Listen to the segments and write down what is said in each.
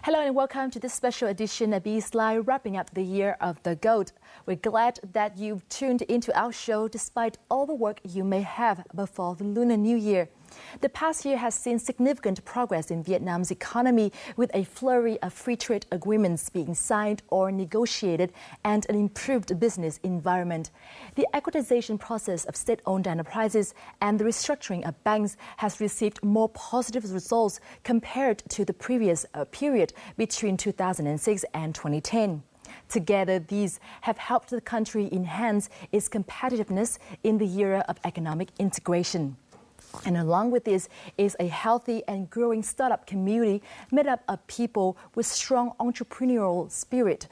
Hello and welcome to this special edition of Live, wrapping up the year of the goat. We're glad that you've tuned into our show despite all the work you may have before the Lunar New Year. The past year has seen significant progress in Vietnam's economy, with a flurry of free trade agreements being signed or negotiated and an improved business environment. The equitization process of state-owned enterprises and the restructuring of banks has received more positive results compared to the previous period between 2006 and 2010. Together, these have helped the country enhance its competitiveness in the era of economic integration. And along with this is a healthy and growing startup community made up of people with strong entrepreneurial spirit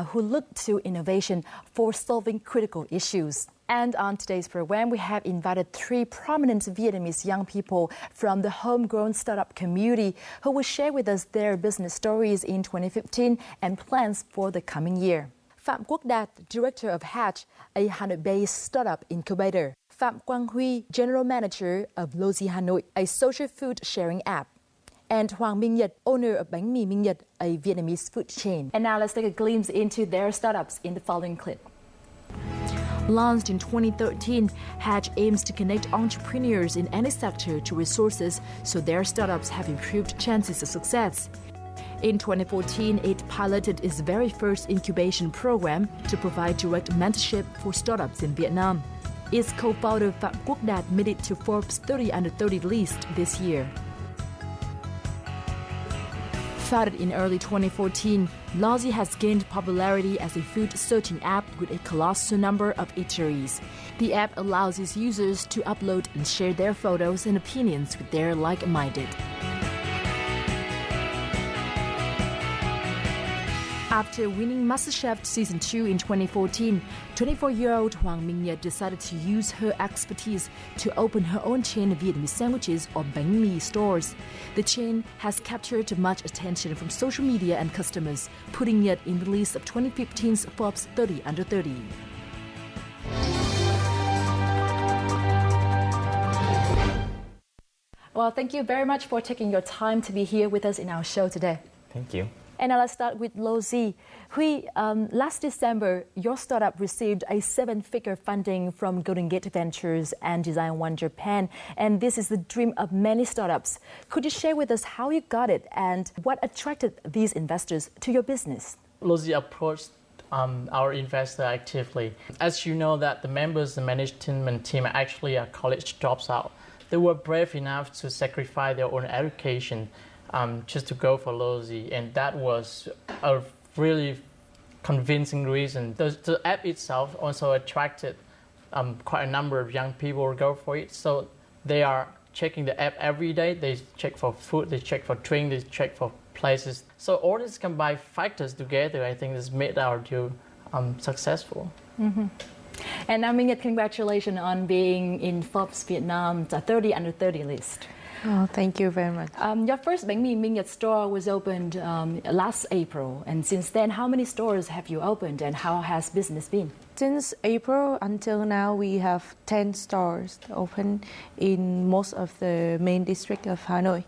who look to innovation for solving critical issues. And on today's program, we have invited three prominent Vietnamese young people from the homegrown startup community who will share with us their business stories in 2015 and plans for the coming year. Phạm Quốc Đạt, Director of Hatch, a Hanoi-based startup incubator. Phạm Quang Huy, General Manager of Lozi Hanoi, a social food sharing app. And Hoàng Minh Nhật, owner of Bánh mì Minh Nhật, a Vietnamese food chain. And now let's take a glimpse into their startups in the following clip. Launched in 2013, Hatch aims to connect entrepreneurs in any sector to resources so their startups have improved chances of success. In 2014, it piloted its very first incubation program to provide direct mentorship for startups in Vietnam. Its co-founder Phạm Quốc Đạt made it to Forbes 30 Under 30 list this year. Founded in early 2014, Lozi has gained popularity as a food searching app with a colossal number of eateries. The app allows its users to upload and share their photos and opinions with their like-minded. After winning MasterChef Season 2 in 2014, 24-year-old Hoàng Minh Nhật decided to use her expertise to open her own chain of Vietnamese sandwiches or bánh mì stores. The chain has captured much attention from social media and customers, putting it in the list of 2015's Forbes 30 Under 30. Well, thank you very much for taking your time to be here with us in our show today. Thank you. And now let's start with Lozi. Last December, your startup received a 7-figure funding from Golden Gate Ventures and Design One Japan. And this is the dream of many startups. Could you share with us how you got it and what attracted these investors to your business? Lozi approached our investor actively. As you know, that the members and management team actually are college dropouts. They were brave enough to sacrifice their own education just to go for Lozi, and that was a really convincing reason. The app itself also attracted quite a number of young people to go for it, so they are checking the app every day. They check for food, they check for drink, they check for places. So all these combined factors together, I think, has made our deal successful. Mm-hmm. And now, Minh Nhật, congratulations on being in Forbes Vietnam's 30 Under 30 list. Oh, thank you very much. Your first Bánh mì Minh Nhật store was opened last April, and since then, how many stores have you opened, and how has business been? Since April until now, we have 10 stores open in most of the main district of Hanoi.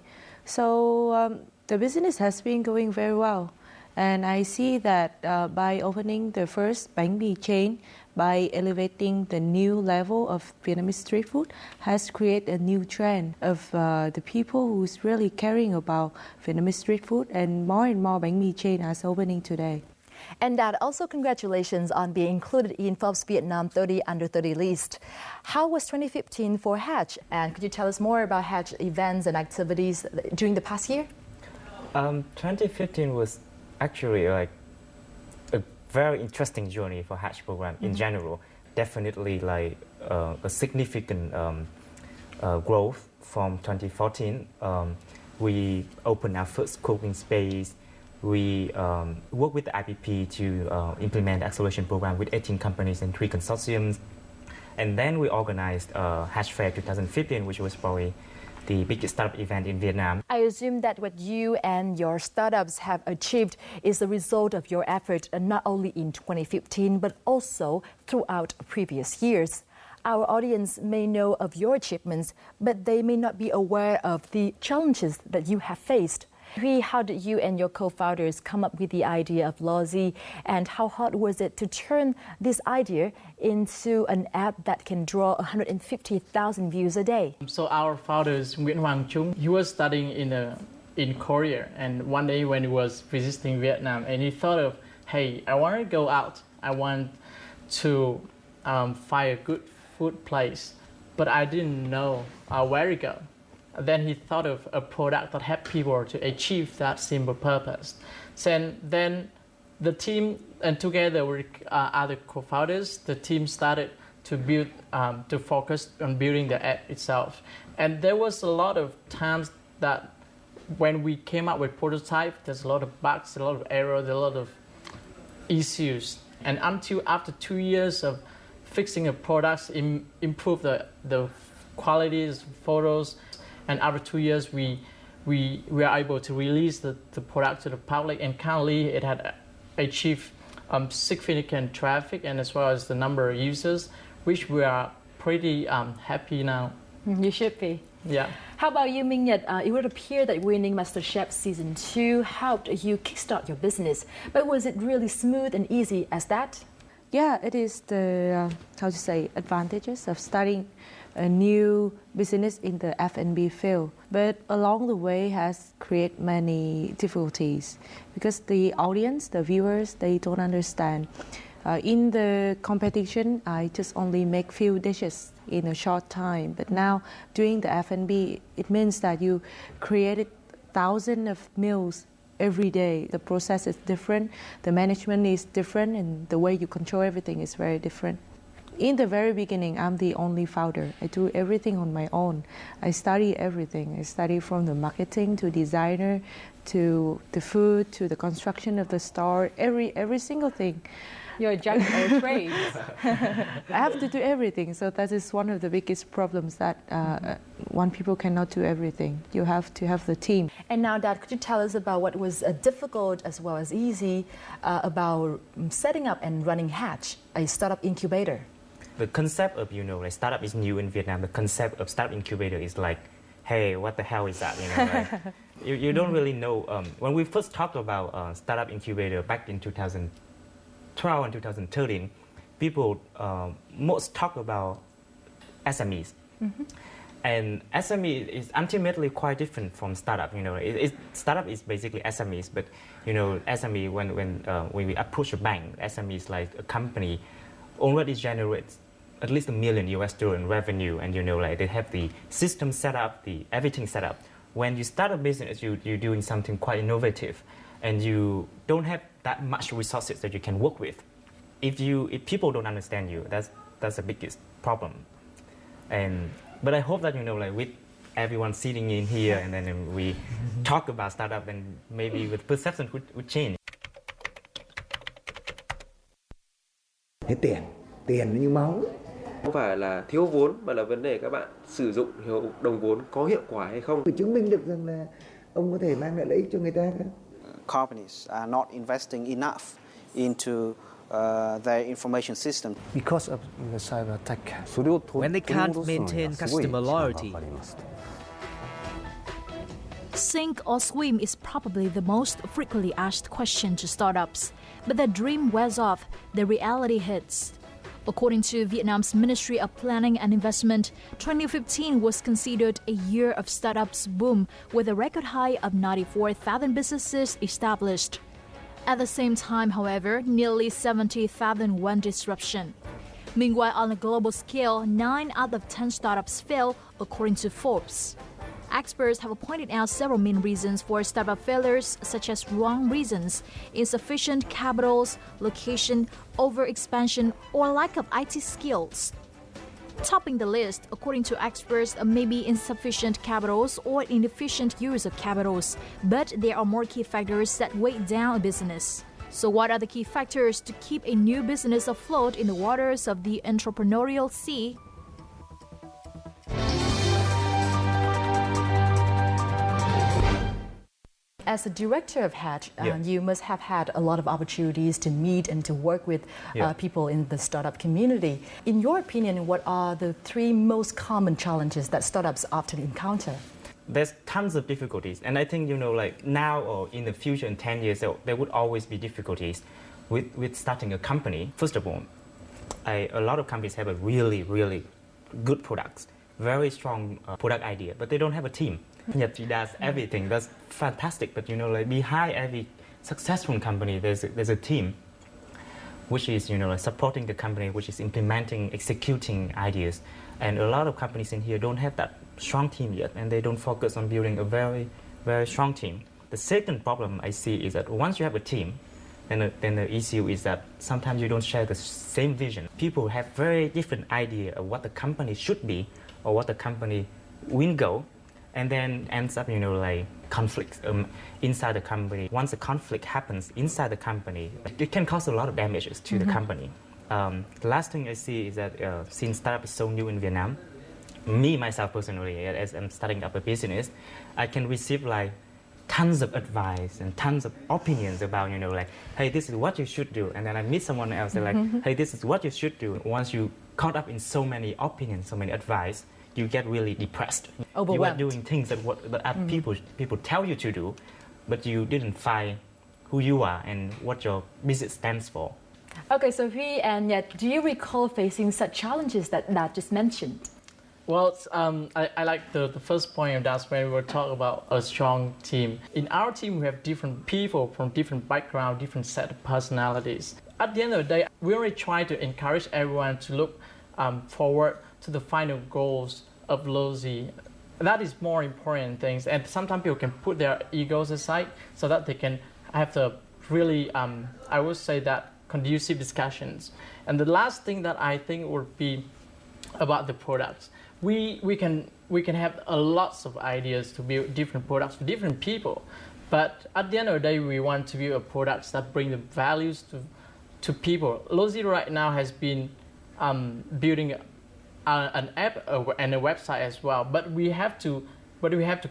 So the business has been going very well, and I see that by opening the first bánh mì chain, by elevating the new level of Vietnamese street food, has created a new trend of the people who's really caring about Vietnamese street food, and more bánh mì chain are opening today. And Dad, also congratulations on being included in Forbes Vietnam 30 Under 30 list. How was 2015 for Hatch? And could you tell us more about Hatch events and activities during the past year? 2015 was actually like a very interesting journey for Hatch program in general. Definitely like a significant growth from 2014. We opened our first cooking space. We worked with the IPP to implement the acceleration program with 18 companies and 3 consortiums. And then we organized Hatch Fair 2015, which was probably the biggest startup event in Vietnam. I assume that what you and your startups have achieved is the result of your effort, not only in 2015, but also throughout previous years. Our audience may know of your achievements, but they may not be aware of the challenges that you have faced. Hui, how did you and your co-founders come up with the idea of Lozi, and how hard was it to turn this idea into an app that can draw 150,000 views a day? So our founder is Nguyễn Hoàng Trung. He was studying in Korea, and one day when he was visiting Vietnam, and he thought of, hey, I want to go out. I want to find a good food place, but I didn't know where to go. Then he thought of a product that helped people to achieve that simple purpose. So then the team, and together with other co-founders, the team started to build, to focus on building the app itself. And there was a lot of times that when we came up with prototype, there's a lot of bugs, a lot of errors, a lot of issues. And until after 2 years of fixing a product, improve the qualities, photos, and after 2 years, we were able to release the product to the public, and currently it had achieved significant traffic and as well as the number of users, which we are pretty happy now. You should be. Yeah. How about you, Minh Nhật? It would appear that winning MasterChef Season 2 helped you kickstart your business, but was it really smooth and easy as that? Yeah, it is the, advantages of starting a new business in the F&B field. But along the way has created many difficulties because the audience, the viewers, they don't understand. In the competition, I just only make few dishes in a short time. But now doing the F&B, it means that you created thousands of meals every day. The process is different, the management is different, and the way you control everything is very different. In the very beginning, I'm the only founder. I do everything on my own. I study everything. I study from the marketing to designer, to the food, to the construction of the store, every single thing. You're a jack of all trades. I have to do everything. So that is one of the biggest problems, that one people cannot do everything. You have to have the team. And now, Dad, could you tell us about what was difficult as well as easy about setting up and running Hatch, a startup incubator? The concept of, like startup is new in Vietnam. The concept of startup incubator is like, hey, what the hell is that? Like, you don't really know. When we first talked about startup incubator back in 2012 and 2013, people most talk about SMEs. Mm-hmm. And SME is ultimately quite different from startup. Startup is basically SMEs, but SME when we approach a bank, SME is like a company already generates at least $1 million in revenue, and they have the system set up, the everything set up. When you start a business, you're doing something quite innovative, and you don't have that much resources that you can work with. If people don't understand you, that's the biggest problem. But I hope that with everyone sitting in here, and then we talk about startup, then maybe the perception would change. Thế tiền như máu. Không phải là thiếu vốn mà là vấn đề các bạn sử dụng đồng vốn có hiệu quả hay không. Phải chứng minh được rằng là ông có thể mang lại lợi ích cho người ta cơ. Companies are not investing enough into their information system. Because of the cyber attack. When they can't maintain customer loyalty. Sink or swim is probably the most frequently asked question to startups. But the dream wears off, the reality hits. According to Vietnam's Ministry of Planning and Investment, 2015 was considered a year of startups boom with a record high of 94,000 businesses established. At the same time, however, nearly 70,000 went disruption. Meanwhile, on a global scale, 9 out of 10 startups fail, according to Forbes. Experts have pointed out several main reasons for startup failures, such as wrong reasons, insufficient capitals, location, overexpansion, or lack of IT skills. Topping the list, according to experts, may be insufficient capitals or inefficient use of capitals, but there are more key factors that weigh down a business. So what are the key factors to keep a new business afloat in the waters of the entrepreneurial sea? As a director of Hatch, you must have had a lot of opportunities to meet and to work with people in the startup community. In your opinion, what are the 3 most common challenges that startups often encounter? there's tons of difficulties, and I think like now or in the future in 10 years there would always be difficulties with starting a company. First of all, a lot of companies have a really good products, very strong product idea, but they don't have a team. Nhật does everything, that's fantastic, but like behind every successful company there's a team which is like supporting the company, which is implementing, executing ideas. And a lot of companies in here don't have that strong team yet, and they don't focus on building a very strong team. The second problem I see is that once you have a team, then the issue is that sometimes you don't share the same vision. People have very different idea of what the company should be or what the company will go, and then ends up like conflicts inside the company. Once a conflict happens inside the company, it can cause a lot of damages to the company. The last thing I see is that since startup is so new in Vietnam, me myself personally, as I'm starting up a business, I can receive like tons of advice and tons of opinions about like, hey, this is what you should do, and then I meet someone else and like, hey, this is what you should do. Once you caught up in so many opinions, so many advice, you get really depressed. You are doing things that people tell you to do, but you didn't find who you are and what your business stands for. Okay, so Huy and Nhật, do you recall facing such challenges that Đạt just mentioned? Well, I like the first point of that when we were talking about a strong team. In our team, we have different people from different backgrounds, different set of personalities. At the end of the day, we only try to encourage everyone to look forward to the final goals of Lozi. That is more important things. And sometimes people can put their egos aside so that they can have the really, I would say that, conducive discussions. And the last thing that I think would be about the products. We can have lots of ideas to build different products for different people, but at the end of the day, we want to build a products that bring the values to people. Lozi right now has been building an app and a website as well, but we have to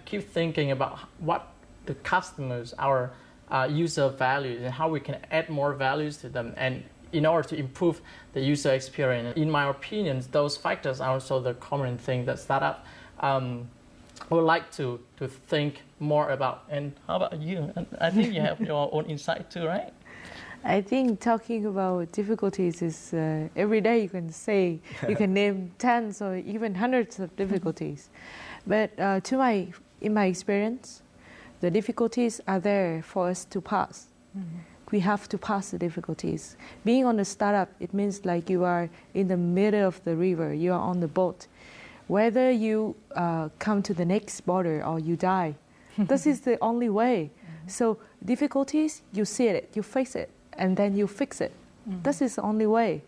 keep thinking about what the customers, our user values, and how we can add more values to them, and in order to improve the user experience. In my opinion, those factors are also the common thing that startup would like to think more about. And how about you? I think you have your own insight too, right? I think talking about difficulties is every day you can say, you can name tens or even hundreds of difficulties. But in my experience, the difficulties are there for us to pass. We have to pass the difficulties. Being on a startup, it means like you are in the middle of the river, you are on the boat. Whether you come to the next border or you die, this is the only way. So difficulties, you see it, you face it, and then you fix it. This is the only way.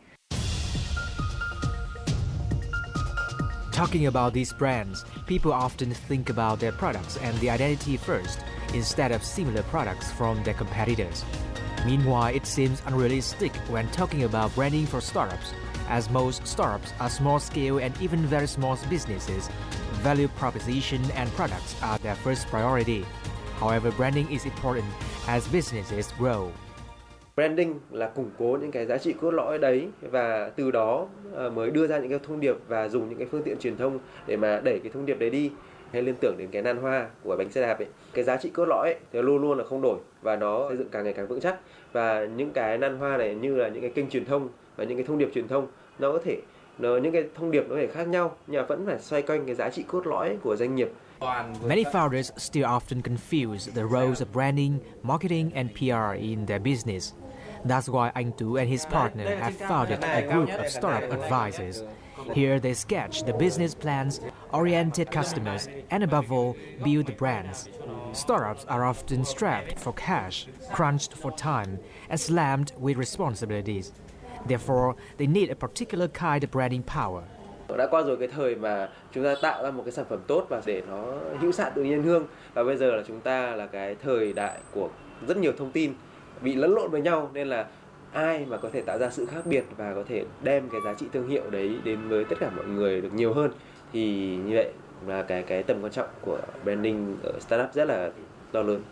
Talking about these brands, people often think about their products and the identity first, instead of similar products from their competitors. Meanwhile, it seems unrealistic when talking about branding for startups, as most startups are small-scale and even very small businesses. Value proposition and products are their first priority. However, branding is important as businesses grow. Branding là củng cố những cái giá trị cốt lõi đấy, và từ đó mới đưa ra những cái thông điệp và dùng những cái phương tiện truyền thông để mà đẩy cái thông điệp đấy đi. Hay liên tưởng đến cái nan hoa của bánh xe đạp ấy, cái giá trị cốt lõi ấy, thì luôn luôn là không đổi và nó xây dựng càng ngày càng vững chắc. Và những cái nan hoa này như là những cái kênh truyền thông và những cái thông điệp truyền thông, những cái thông điệp nó có thể khác nhau nhưng mà vẫn phải xoay quanh cái giá trị cốt lõi của doanh nghiệp. Many founders still often confuse the roles of branding, marketing, and PR in their business. That's why Anh Tú and his partner have founded a group of startup advisors. Here they sketch the business plans, oriented customers, and above all, build the brands. Startups are often strapped for cash, crunched for time, and slammed with responsibilities. Therefore, they need a particular kind of branding power. Đã qua rồi cái thời mà chúng ta tạo ra một cái sản phẩm tốt và để nó hữu xạ tự nhiên hương, và bây giờ là chúng ta là cái thời đại của rất nhiều thông tin bị lẫn lộn với nhau, nên là ai mà có thể tạo ra sự khác biệt và có thể đem cái giá trị thương hiệu đấy đến với tất cả mọi người được nhiều hơn, thì như vậy là cái tầm quan trọng của branding ở startup rất là to lớn.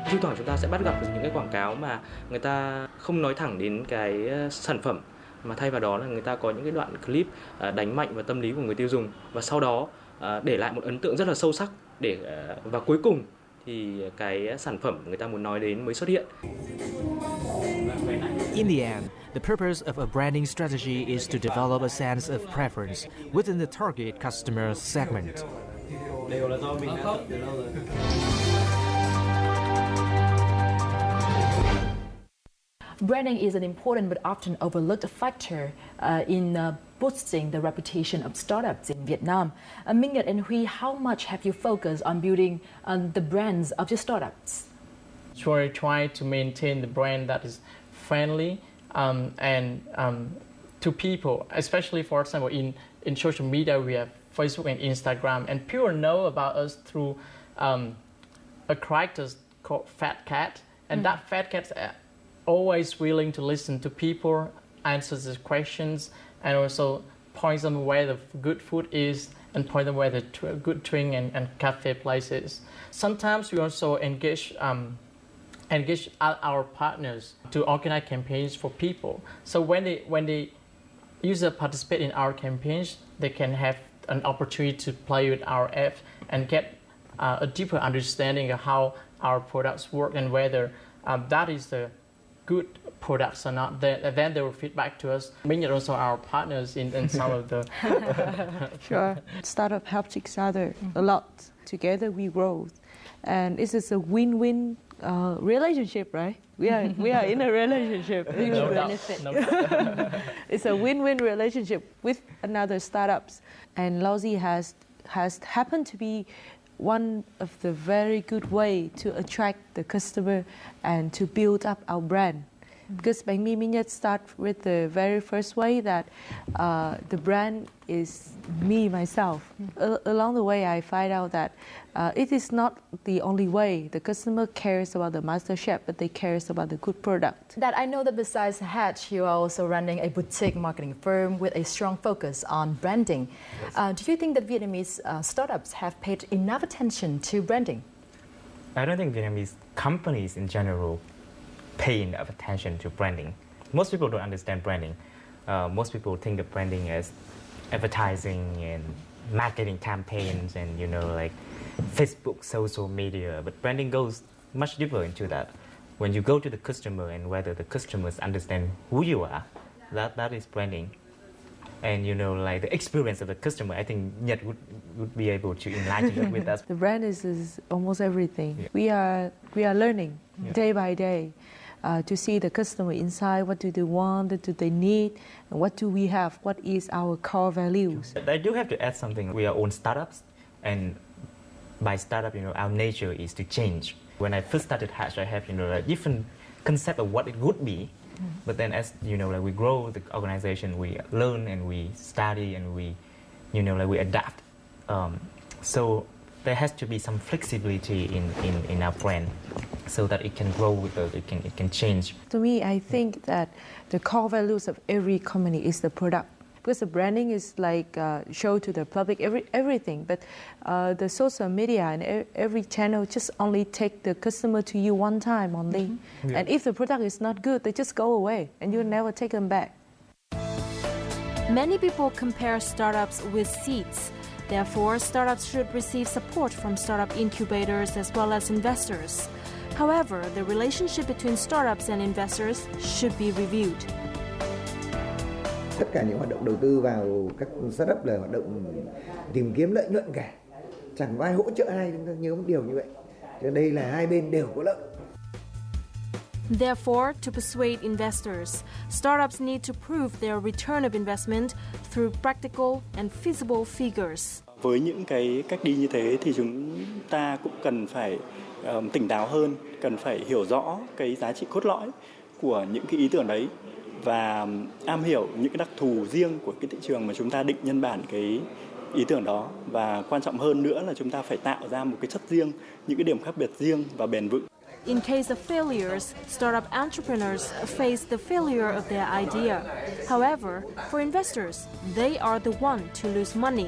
Thi thoảng chúng ta sẽ bắt gặp được những cái quảng cáo mà người ta không nói thẳng đến cái sản phẩm, mà thay vào đó là người ta có những cái đoạn clip đánh mạnh vào tâm lý của người tiêu dùng, và sau đó để lại một ấn tượng rất là sâu sắc và cuối cùng thì cái sản phẩm người ta muốn nói đến mới xuất hiện. In the end, the purpose of a branding strategy is to develop a sense of preference within the target customer segment. Branding is an important but often overlooked factor in boosting the reputation of startups in Vietnam. Minh Nhật and Huy, how much have you focused on building the brands of your startups? So we're trying to maintain the brand that is friendly and to people, especially, for example, in social media, we have Facebook and Instagram, and people know about us through a character called Fat Cat, and that Fat Cat's always willing to listen to people, answers the questions, and also points them where the good food is and point them where the good drink and cafe places. Sometimes we also engage our partners to organize campaigns for people. So when the user participate in our campaigns, they can have an opportunity to play with our app and get a deeper understanding of how our products work and whether that is the good products or not. Then they will feedback to us. Minh Nhật also our partners in some of the... Sure. Startup helps each other a lot. Together we grow. And this is a win-win relationship, right? We are in a relationship. No doubt. It's a win-win relationship with another startups. And Lousy has happened to be one of the very good way to attract the customer and to build up our brand. Because Bánh mì Minh Nhật start with the very first way that the brand is me, myself. Along the way, I find out that it is not the only way. The customer cares about the master chef, but they cares about the good product. That I know that besides Hatch, you are also running a boutique marketing firm with a strong focus on branding. Yes. Do you think that Vietnamese startups have paid enough attention to branding? I don't think Vietnamese companies in general pay enough attention to branding. Most people don't understand branding. Most people think of branding as advertising and marketing campaigns and, you know, like Facebook, social media. But branding goes much deeper into that. When you go to the customer and whether the customers understand who you are, that is branding. And, you know, like the experience of the customer, I think Nhật would be able to enlighten that with us. The brand is almost everything. Yeah. We are learning day by day. To see the customer inside, what do they want, what do they need, and what do we have, what is our core values. I do have to add something. We are own startups, and by startup, you know, our nature is to change. When I first started Hatch, I have, you know, a different concept of what it would be. But then as, you know, like we grow the organization, we learn and we study and we, you know, like we adapt. So there has to be some flexibility in our brand so that it can grow with it can change. To me, I think that the core values of every company is the product. Because the branding is like show to the public everything, but the social media and every channel just only take the customer to you one time only. Mm-hmm. Yeah. And if the product is not good, they just go away and you never take them back. Many people compare startups with seeds. Therefore, startups should receive support from startup incubators as well as investors. However, the relationship between startups and investors should be reviewed. Tất cả những hoạt động đầu tư vào các startup là hoạt động tìm kiếm lợi nhuận cả. Chẳng có ai hỗ trợ ai, chúng ta nhớ một điều như vậy. Cho đây là hai bên đều có lợi. Therefore, to persuade investors, startups need to prove their return of investment through practical and feasible figures. Với những cái cách đi như thế thì chúng ta cũng cần phải tỉnh táo hơn, cần phải hiểu rõ cái giá trị cốt lõi của những cái ý tưởng đấy và am hiểu những cái đặc thù riêng của cái thị trường mà chúng ta định nhân bản cái ý tưởng đó, và quan trọng hơn nữa là chúng ta phải tạo ra một cái chất riêng, những cái điểm khác biệt riêng và bền vững. In case of failures, startup entrepreneurs face the failure of their idea. However, for investors, they are the one to lose money.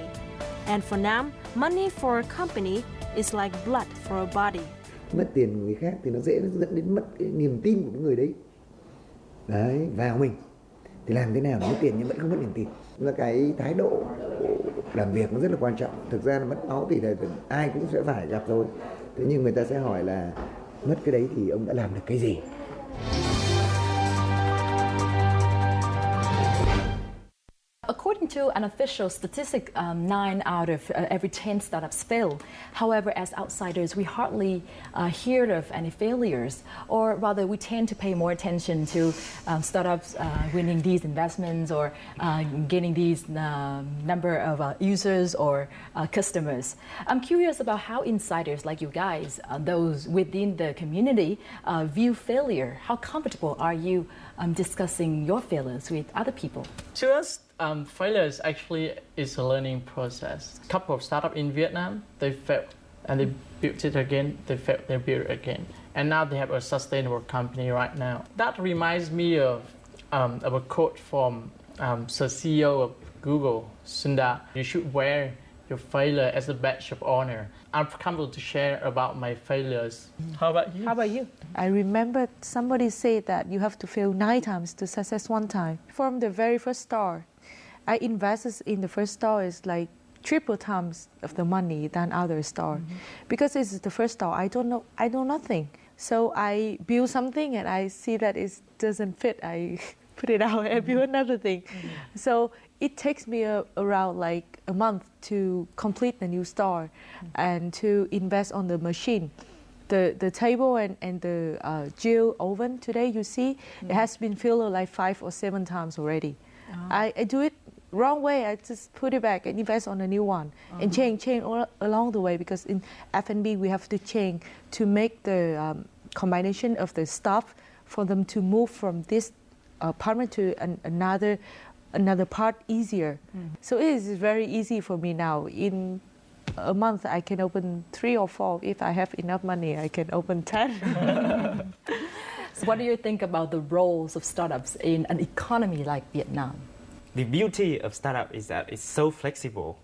And for Nam, money for a company is like blood for a body. Mất tiền của người khác thì nó dễ dẫn đến mất cái niềm tin của cái người đấy. Đấy, vào mình thì làm thế nào để mất tiền nhưng vẫn không mất niềm tin. Là cái thái độ làm việc nó rất là quan trọng. Thực ra là mất máu thì ai cũng sẽ phải gặp rồi. Thế nhưng người ta sẽ hỏi là mất cái đấy thì ông đã làm được cái gì? According to an official statistic, 9 out of every 10 startups fail. However, as outsiders, we hardly hear of any failures, or rather, we tend to pay more attention to startups winning these investments or getting these number of users or customers. I'm curious about how insiders like you guys, those within the community, view failure. How comfortable are you discussing your failures with other people? To us, failures actually is a learning process. A couple of startups in Vietnam, they failed and they built it again, they failed, they built it again. And now they have a sustainable company right now. That reminds me of a quote from the CEO of Google, Sundar. You should wear your failure as a badge of honor. I'm comfortable to share about my failures. How about you? How about you? I remember somebody said that you have to fail 9 times to success 1 time. From the very first store, I invested in the first store is like triple times of the money than other store. Because this is the first store, I know nothing. So I build something and I see that it doesn't fit. I put it out and build another thing. So it takes me around like a month to complete the new store and to invest on the machine. The table and the grill oven today, you see, it has been filled like 5 or 7 times already. I do it wrong way. I just put it back and invest on a new one and change all along the way, because in F&B we have to change to make the combination of the stuff for them to move from this apartment to another part easier. So it is very easy for me now. In a month I can open 3 or 4. If I have enough money, I can open 10. So what do you think about the roles of startups in an economy like Vietnam? The beauty of startup is that it's so flexible.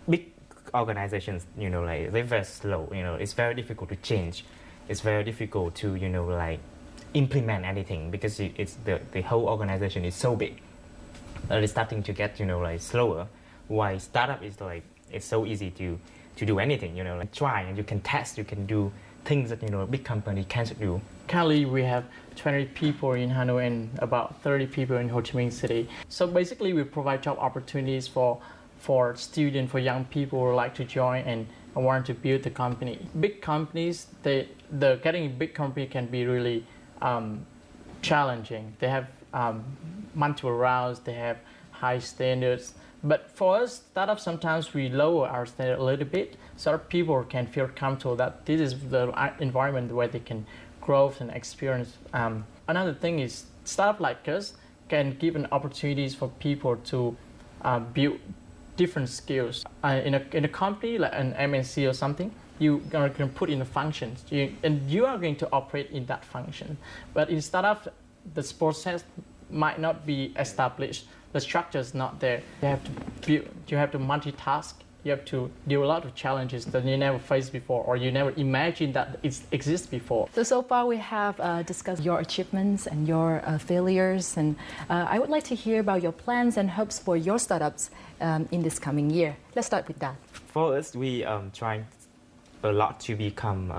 Big organizations, like they're very slow. It's very difficult to change. It's very difficult to, implement anything because it's the whole organization is so big. It's starting to get, slower. While startup is it's so easy to do anything. Try and you can test. You can do things that big company can't do. Currently, we have 20 people in Hanoi and about 30 people in Ho Chi Minh City. So basically, we provide job opportunities for students, for young people who like to join and want to build the company. Big companies, getting a big company can be really challenging. They have multiple rounds, they have high standards. But for us, startups, sometimes we lower our standard a little bit so that people can feel comfortable that this is the environment where they can grow and experience. Another thing is startups like us can give an opportunities for people to build different skills. In a company like an MNC or something, you are going to put in the functions and you are going to operate in that function. But in startup, the process might not be established. The structure is not there. You have to build, you have to multitask, you have to deal with a lot of challenges that you never faced before or you never imagined that it exists before. So far we have discussed your achievements and your failures, and I would like to hear about your plans and hopes for your startups in this coming year. Let's start with that. For us, we trying a lot to become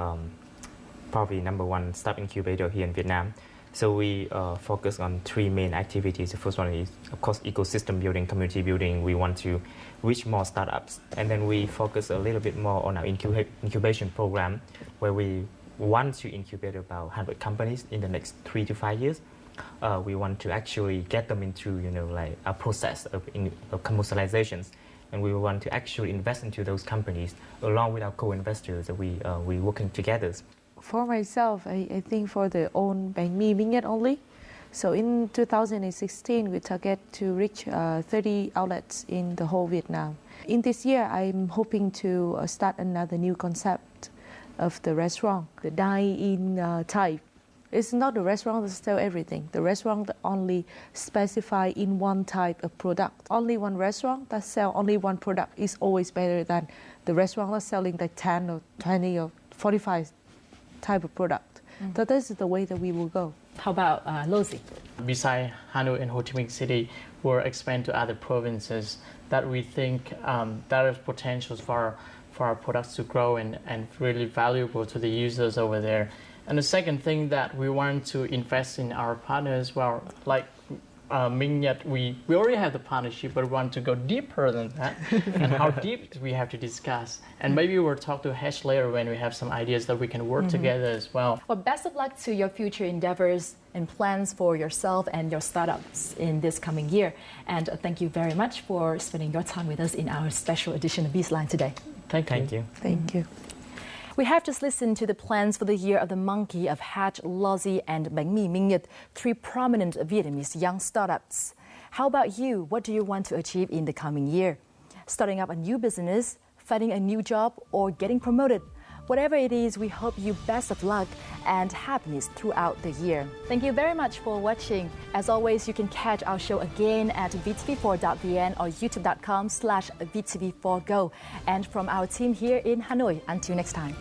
probably #1 startup incubator here in Vietnam. So we focus on 3 main activities. The first one is, of course, ecosystem building, community building. We want to reach more startups. And then we focus a little bit more on our incubation program, where we want to incubate about 100 companies in the next 3 to 5 years. We want to actually get them into, a process of commercializations. And we want to actually invest into those companies along with our co-investors that we're working together. For myself, I think for the own Bánh Mì Minh Nhật only. So in 2016, we target to reach 30 outlets in the whole Vietnam. In this year, I'm hoping to start another new concept of the restaurant, the dine-in type. It's not the restaurant that sells everything. The restaurant that only specify in one type of product. Only one restaurant that sells only one product is always better than the restaurant that's selling like 10 or 20 or 45 type of product. So this is the way that we will go. How about Lozi? Besides Hanoi and Ho Chi Minh City, we'll expand to other provinces that we think there is potential for our products to grow and really valuable to the users over there. And the second thing that we want to invest in our partners, well, like Minh Nhật, we already have the partnership, but we want to go deeper than that. And how deep we have to discuss. And maybe we'll talk to Hesh later when we have some ideas that we can work together as well. Well, best of luck to your future endeavors and plans for yourself and your startups in this coming year. And thank you very much for spending your time with us in our special edition of Beastline today. Thank you. Thank you. We have just listened to the plans for the Year of the Monkey of Hatch, Lozi and Bánh Mì Minh Nhật, three prominent Vietnamese young startups. How about you? What do you want to achieve in the coming year? Starting up a new business, finding a new job, or getting promoted? Whatever it is, we hope you best of luck and happiness throughout the year. Thank you very much for watching. As always, you can catch our show again at vtv4.vn or youtube.com/vtv4go. And from our team here in Hanoi, until next time.